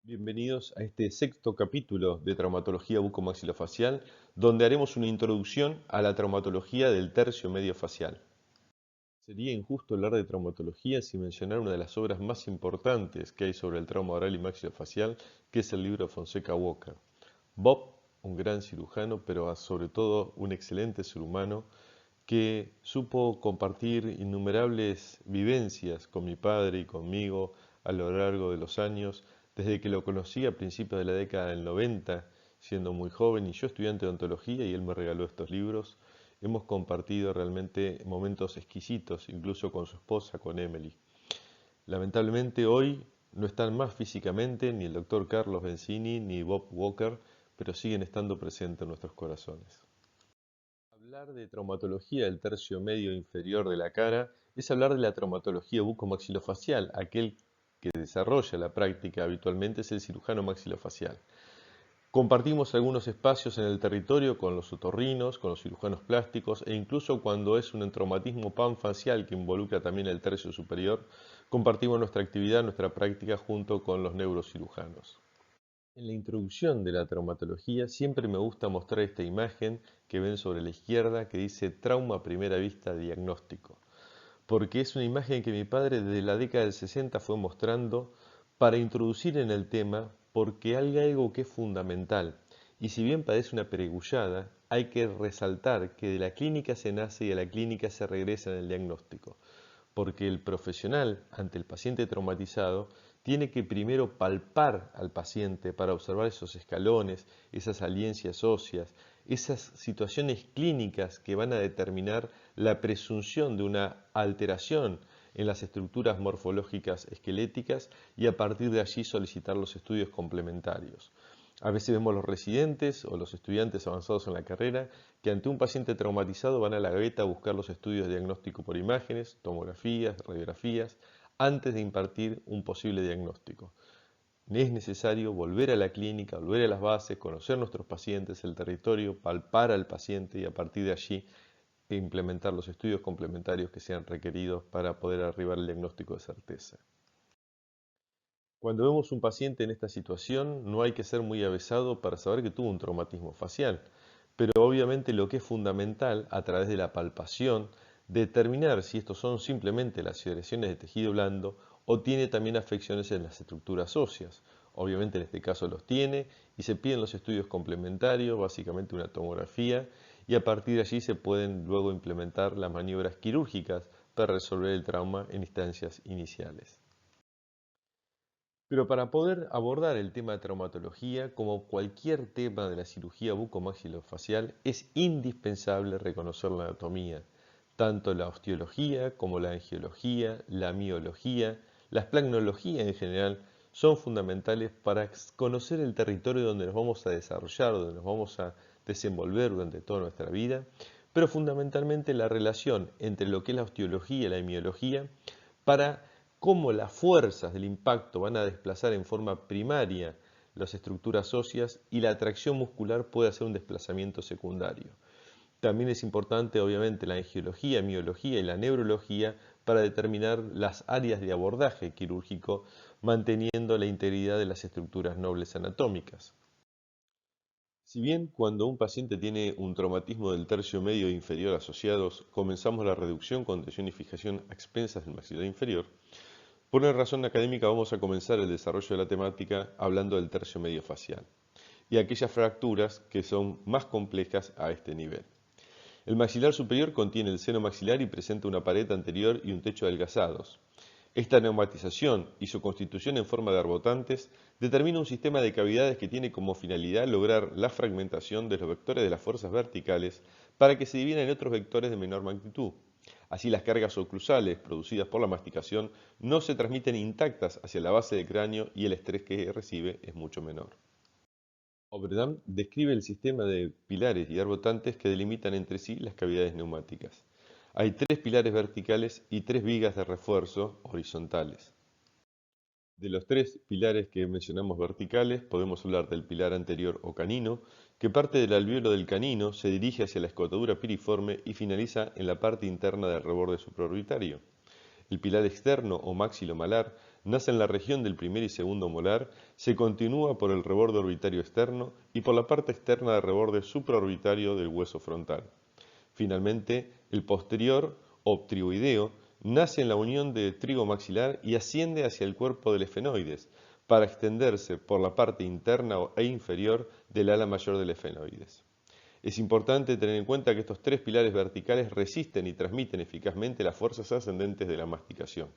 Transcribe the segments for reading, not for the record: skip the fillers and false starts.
Bienvenidos a este sexto capítulo de traumatología bucomaxilofacial, donde haremos una introducción a la traumatología del tercio medio facial. Sería injusto hablar de traumatología sin mencionar una de las obras más importantes que hay sobre el trauma oral y maxilofacial, que es el libro de Fonseca Walker. Bob, un gran cirujano, pero sobre todo un excelente ser humano, que supo compartir innumerables vivencias con mi padre y conmigo a lo largo de los años, desde que lo conocí a principios de la década del 90, siendo muy joven y yo estudiante de odontología y él me regaló estos libros. Hemos compartido realmente momentos exquisitos, incluso con su esposa, con Emily. Lamentablemente hoy no están más físicamente ni el doctor Carlos Benzini ni Bob Walker, pero siguen estando presentes en nuestros corazones. Hablar de traumatología del tercio medio inferior de la cara es hablar de la traumatología bucomaxilofacial. Aquel que desarrolla la práctica habitualmente es el cirujano maxilofacial. Compartimos algunos espacios en el territorio con los otorrinos, con los cirujanos plásticos e incluso cuando es un traumatismo panfacial que involucra también el tercio superior, compartimos nuestra actividad, nuestra práctica junto con los neurocirujanos. En la introducción de la traumatología siempre me gusta mostrar esta imagen que ven sobre la izquierda que dice trauma a primera vista diagnóstico, porque es una imagen que mi padre desde la década del 60 fue mostrando para introducir en el tema porque hay algo que es fundamental y si bien parece una peregullada, hay que resaltar que de la clínica se nace y a la clínica se regresa en el diagnóstico porque el profesional ante el paciente traumatizado tiene que primero palpar al paciente para observar esos escalones, esas saliencias óseas, esas situaciones clínicas que van a determinar la presunción de una alteración en las estructuras morfológicas esqueléticas y a partir de allí solicitar los estudios complementarios. A veces vemos los residentes o los estudiantes avanzados en la carrera que ante un paciente traumatizado van a la gaveta a buscar los estudios de diagnóstico por imágenes, tomografías, radiografías, antes de impartir un posible diagnóstico. Es necesario volver a la clínica, volver a las bases, conocer nuestros pacientes, el territorio, palpar al paciente y a partir de allí implementar los estudios complementarios que sean requeridos para poder arribar al diagnóstico de certeza. Cuando vemos un paciente en esta situación, no hay que ser muy avesado para saber que tuvo un traumatismo facial, pero obviamente lo que es fundamental a través de la palpación, determinar si estos son simplemente laceraciones de tejido blando o tiene también afecciones en las estructuras óseas. Obviamente en este caso los tiene y se piden los estudios complementarios, básicamente una tomografía, y a partir de allí se pueden luego implementar las maniobras quirúrgicas para resolver el trauma en instancias iniciales. Pero para poder abordar el tema de traumatología, como cualquier tema de la cirugía bucomaxilofacial, es indispensable reconocer la anatomía, tanto la osteología como la angiología, la miología, la esplagnología en general, son fundamentales para conocer el territorio donde nos vamos a desarrollar, donde nos vamos a desenvolver durante toda nuestra vida, pero fundamentalmente la relación entre lo que es la osteología y la miología para cómo las fuerzas del impacto van a desplazar en forma primaria las estructuras óseas y la atracción muscular puede hacer un desplazamiento secundario. También es importante, obviamente, la angiología, miología y la neurología para determinar las áreas de abordaje quirúrgico, manteniendo la integridad de las estructuras nobles anatómicas. Si bien cuando un paciente tiene un traumatismo del tercio medio e inferior asociados, comenzamos la reducción, contención y fijación a expensas del maxilar inferior, por una razón académica vamos a comenzar el desarrollo de la temática hablando del tercio medio facial y aquellas fracturas que son más complejas a este nivel. El maxilar superior contiene el seno maxilar y presenta una pared anterior y un techo adelgazados. Esta neumatización y su constitución en forma de arbotantes determina un sistema de cavidades que tiene como finalidad lograr la fragmentación de los vectores de las fuerzas verticales para que se dividan en otros vectores de menor magnitud. Así las cargas oclusales producidas por la masticación no se transmiten intactas hacia la base del cráneo y el estrés que recibe es mucho menor. Oberdan describe el sistema de pilares y arbotantes que delimitan entre sí las cavidades neumáticas. Hay tres pilares verticales y tres vigas de refuerzo horizontales. De los tres pilares que mencionamos verticales, podemos hablar del pilar anterior o canino, que parte del alvéolo del canino, se dirige hacia la escotadura piriforme y finaliza en la parte interna del reborde supraorbitario. El pilar externo o maxilomalar nace en la región del primer y segundo molar, se continúa por el reborde orbitario externo y por la parte externa del reborde supraorbitario del hueso frontal. Finalmente, el posterior o ptrioideo nace en la unión de trigo maxilar y asciende hacia el cuerpo del efenoides, para extenderse por la parte interna e inferior del ala mayor del efenoides. Es importante tener en cuenta que estos tres pilares verticales resisten y transmiten eficazmente las fuerzas ascendentes de la masticación.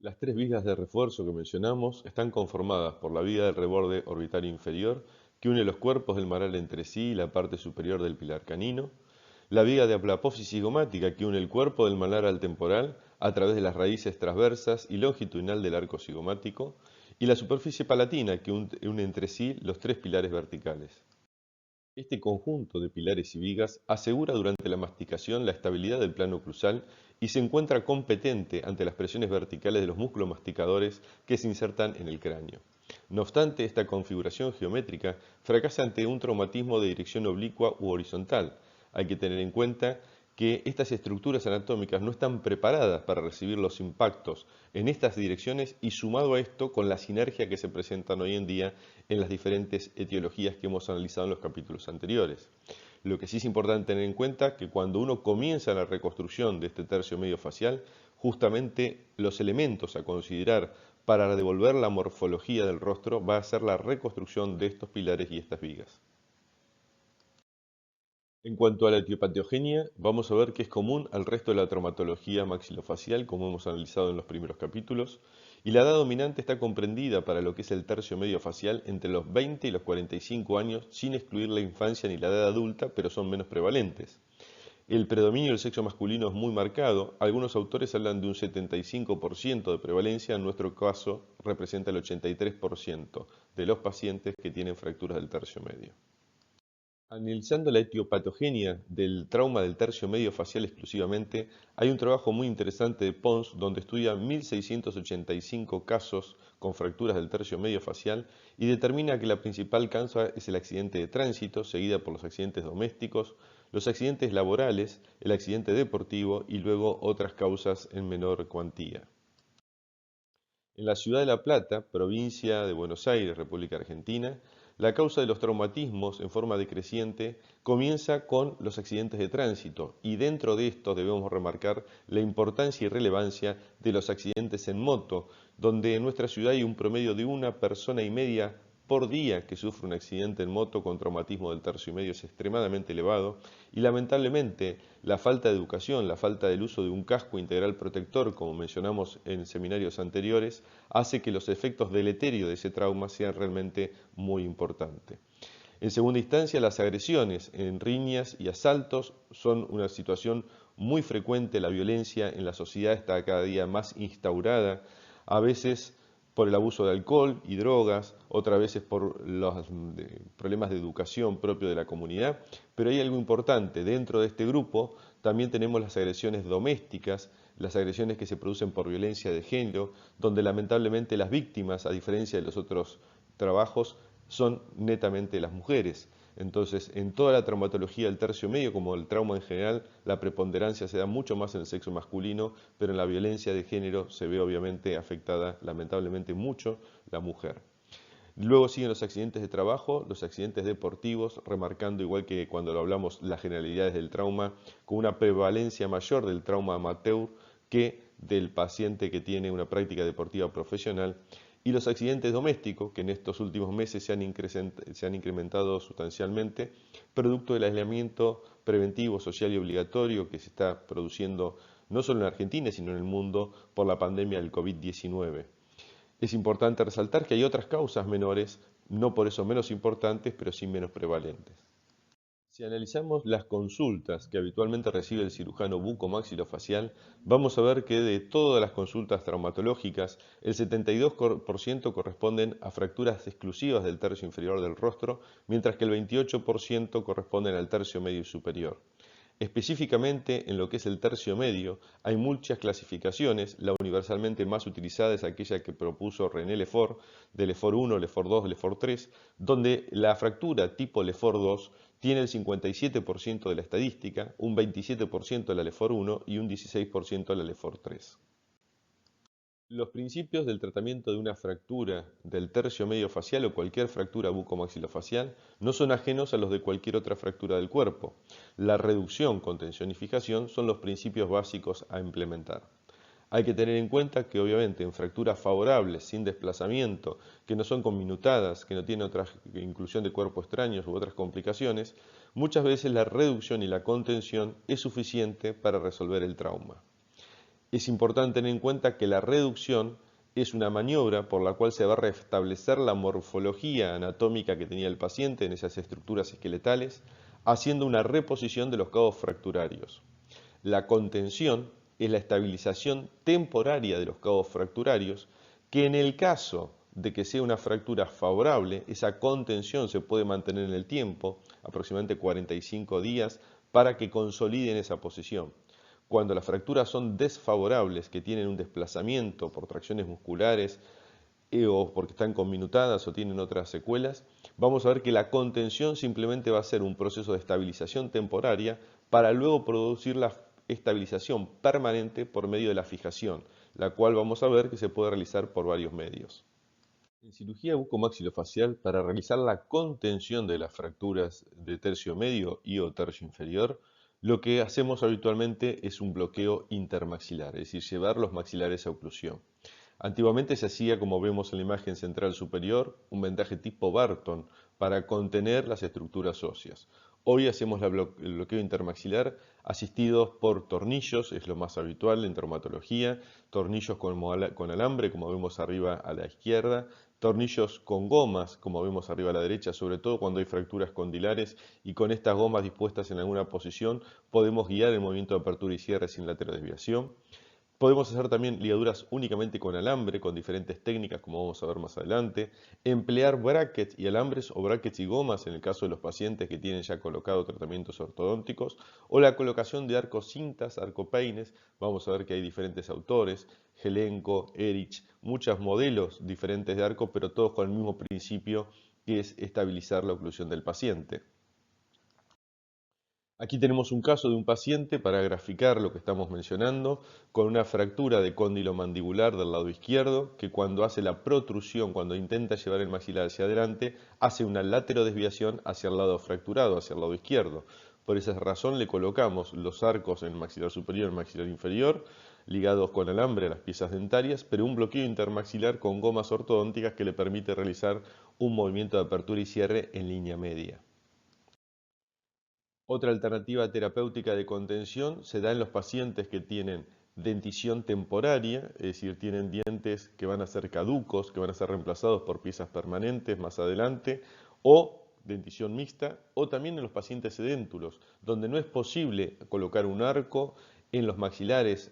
Las tres vigas de refuerzo que mencionamos están conformadas por la viga del reborde orbitario inferior, que une los cuerpos del malar entre sí y la parte superior del pilar canino, la viga de aplapófisis cigomática, que une el cuerpo del malar al temporal a través de las raíces transversas y longitudinal del arco cigomático, y la superficie palatina, que une entre sí los tres pilares verticales. Este conjunto de pilares y vigas asegura durante la masticación la estabilidad del plano oclusal y se encuentra competente ante las presiones verticales de los músculos masticadores que se insertan en el cráneo. No obstante, esta configuración geométrica fracasa ante un traumatismo de dirección oblicua u horizontal. Hay que tener en cuenta que estas estructuras anatómicas no están preparadas para recibir los impactos en estas direcciones y sumado a esto con la sinergia que se presentan hoy en día en las diferentes etiologías que hemos analizado en los capítulos anteriores. Lo que sí es importante tener en cuenta que cuando uno comienza la reconstrucción de este tercio medio facial, justamente los elementos a considerar para devolver la morfología del rostro va a ser la reconstrucción de estos pilares y estas vigas. En cuanto a la etiopatogenia, vamos a ver que es común al resto de la traumatología maxilofacial, como hemos analizado en los primeros capítulos, y la edad dominante está comprendida para lo que es el tercio medio facial entre los 20 y los 45 años, sin excluir la infancia ni la edad adulta, pero son menos prevalentes. El predominio del sexo masculino es muy marcado, algunos autores hablan de un 75% de prevalencia, en nuestro caso representa el 83% de los pacientes que tienen fracturas del tercio medio. Analizando la etiopatogenia del trauma del tercio medio facial exclusivamente, hay un trabajo muy interesante de Pons donde estudia 1.685 casos con fracturas del tercio medio facial y determina que la principal causa es el accidente de tránsito, seguida por los accidentes domésticos, los accidentes laborales, el accidente deportivo y luego otras causas en menor cuantía. En la ciudad de La Plata, provincia de Buenos Aires, República Argentina, la causa de los traumatismos en forma decreciente comienza con los accidentes de tránsito y dentro de esto debemos remarcar la importancia y relevancia de los accidentes en moto, donde en nuestra ciudad hay un promedio de 1,5 personas por día que sufre un accidente en moto con traumatismo del tercio medio es extremadamente elevado y lamentablemente la falta de educación, la falta del uso de un casco integral protector, como mencionamos en seminarios anteriores, hace que los efectos deleterios de ese trauma sean realmente muy importantes. En segunda instancia, las agresiones en riñas y asaltos son una situación muy frecuente. La violencia en la sociedad está cada día más instaurada, a veces por el abuso de alcohol y drogas, otras veces por los problemas de educación propio de la comunidad, pero hay algo importante, dentro de este grupo también tenemos las agresiones domésticas, las agresiones que se producen por violencia de género, donde lamentablemente las víctimas, a diferencia de los otros trabajos, son netamente las mujeres. Entonces, en toda la traumatología del tercio medio, como el trauma en general, la preponderancia se da mucho más en el sexo masculino, pero en la violencia de género se ve obviamente afectada lamentablemente mucho la mujer. Luego siguen los accidentes de trabajo, los accidentes deportivos, remarcando igual que cuando lo hablamos las generalidades del trauma, con una prevalencia mayor del trauma amateur que del paciente que tiene una práctica deportiva profesional, y los accidentes domésticos, que en estos últimos meses se han incrementado sustancialmente, producto del aislamiento preventivo, social y obligatorio que se está produciendo no solo en Argentina, sino en el mundo por la pandemia del COVID-19. Es importante resaltar que hay otras causas menores, no por eso menos importantes, pero sí menos prevalentes. Si analizamos las consultas que habitualmente recibe el cirujano bucomaxilofacial, vamos a ver que de todas las consultas traumatológicas, el 72% corresponden a fracturas exclusivas del tercio inferior del rostro, mientras que el 28% corresponden al tercio medio y superior. Específicamente en lo que es el tercio medio, hay muchas clasificaciones, la universalmente más utilizada es aquella que propuso René Lefort, de Lefort 1, Lefort 2, Lefort 3, donde la fractura tipo Lefort 2 tiene el 57% de la estadística, un 27% de la Lefort 1 y un 16% de la Lefort 3. Los principios del tratamiento de una fractura del tercio medio facial o cualquier fractura bucomaxilofacial no son ajenos a los de cualquier otra fractura del cuerpo. La reducción, contención y fijación son los principios básicos a implementar. Hay que tener en cuenta que obviamente en fracturas favorables, sin desplazamiento, que no son conminutadas, que no tienen otra inclusión de cuerpos extraños u otras complicaciones, muchas veces la reducción y la contención es suficiente para resolver el trauma. Es importante tener en cuenta que la reducción es una maniobra por la cual se va a restablecer la morfología anatómica que tenía el paciente en esas estructuras esqueletales, haciendo una reposición de los cabos fracturarios. La contención es la estabilización temporaria de los cabos fracturarios, que en el caso de que sea una fractura favorable, esa contención se puede mantener en el tiempo, aproximadamente 45 días, para que consoliden esa posición. Cuando las fracturas son desfavorables, que tienen un desplazamiento por tracciones musculares o porque están conminutadas o tienen otras secuelas, vamos a ver que la contención simplemente va a ser un proceso de estabilización temporaria para luego producir la estabilización permanente por medio de la fijación, la cual vamos a ver que se puede realizar por varios medios. En cirugía bucomaxilofacial, para realizar la contención de las fracturas de tercio medio y o tercio inferior, lo que hacemos habitualmente es un bloqueo intermaxilar, es decir, llevar los maxilares a oclusión. Antiguamente se hacía, como vemos en la imagen central superior, un vendaje tipo Barton para contener las estructuras óseas. Hoy hacemos el bloqueo intermaxilar asistidos por tornillos, es lo más habitual en traumatología, tornillos con alambre, como vemos arriba a la izquierda, tornillos con gomas, como vemos arriba a la derecha, sobre todo cuando hay fracturas condilares, y con estas gomas dispuestas en alguna posición podemos guiar el movimiento de apertura y cierre sin laterodesviación. Podemos hacer también ligaduras únicamente con alambre, con diferentes técnicas, como vamos a ver más adelante. Emplear brackets y alambres o brackets y gomas en el caso de los pacientes que tienen ya colocado tratamientos ortodónticos. O la colocación de arcos cintas, arcopeines. Vamos a ver que hay diferentes autores, Jelenko, Erich, muchos modelos diferentes de arco, pero todos con el mismo principio, que es estabilizar la oclusión del paciente. Aquí tenemos un caso de un paciente para graficar lo que estamos mencionando, con una fractura de cóndilo mandibular del lado izquierdo, que cuando hace la protrusión, cuando intenta llevar el maxilar hacia adelante, hace una laterodesviación hacia el lado fracturado, hacia el lado izquierdo. Por esa razón le colocamos los arcos en el maxilar superior y el maxilar inferior, ligados con alambre a las piezas dentarias, pero un bloqueo intermaxilar con gomas ortodónticas que le permite realizar un movimiento de apertura y cierre en línea media. Otra alternativa terapéutica de contención se da en los pacientes que tienen dentición temporaria, es decir, tienen dientes que van a ser caducos, que van a ser reemplazados por piezas permanentes más adelante, o dentición mixta, o también en los pacientes sedéntulos, donde no es posible colocar un arco en los maxilares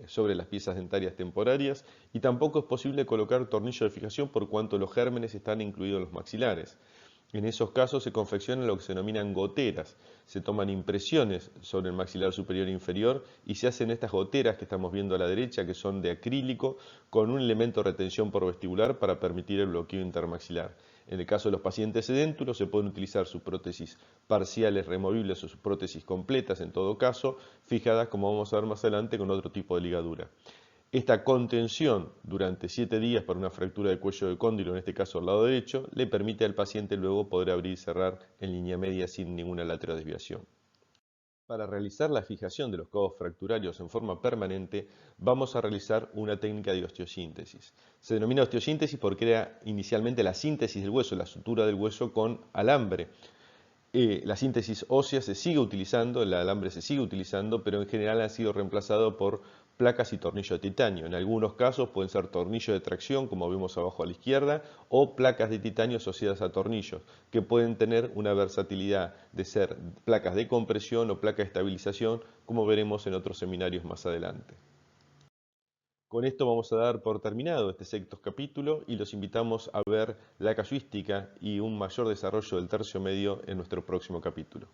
sobre las piezas dentarias temporarias y tampoco es posible colocar tornillo de fijación por cuanto los gérmenes están incluidos en los maxilares. En esos casos se confeccionan lo que se denominan goteras. Se toman impresiones sobre el maxilar superior e inferior y se hacen estas goteras que estamos viendo a la derecha, que son de acrílico, con un elemento de retención por vestibular para permitir el bloqueo intermaxilar. En el caso de los pacientes sedéntulos se pueden utilizar sus prótesis parciales removibles o sus prótesis completas, en todo caso, fijadas, como vamos a ver más adelante, con otro tipo de ligadura. Esta contención durante 7 días para una fractura de cuello de cóndilo, en este caso al lado derecho, le permite al paciente luego poder abrir y cerrar en línea media sin ninguna laterodesviación. Para realizar la fijación de los cabos fracturarios en forma permanente, vamos a realizar una técnica de osteosíntesis. Se denomina osteosíntesis porque era inicialmente la síntesis del hueso, la sutura del hueso con alambre. La síntesis ósea se sigue utilizando, el alambre se sigue utilizando, pero en general ha sido reemplazado por placas y tornillos de titanio. En algunos casos pueden ser tornillos de tracción, como vemos abajo a la izquierda, o placas de titanio asociadas a tornillos, que pueden tener una versatilidad de ser placas de compresión o placas de estabilización, como veremos en otros seminarios más adelante. Con esto vamos a dar por terminado este sexto capítulo y los invitamos a ver la casuística y un mayor desarrollo del tercio medio en nuestro próximo capítulo.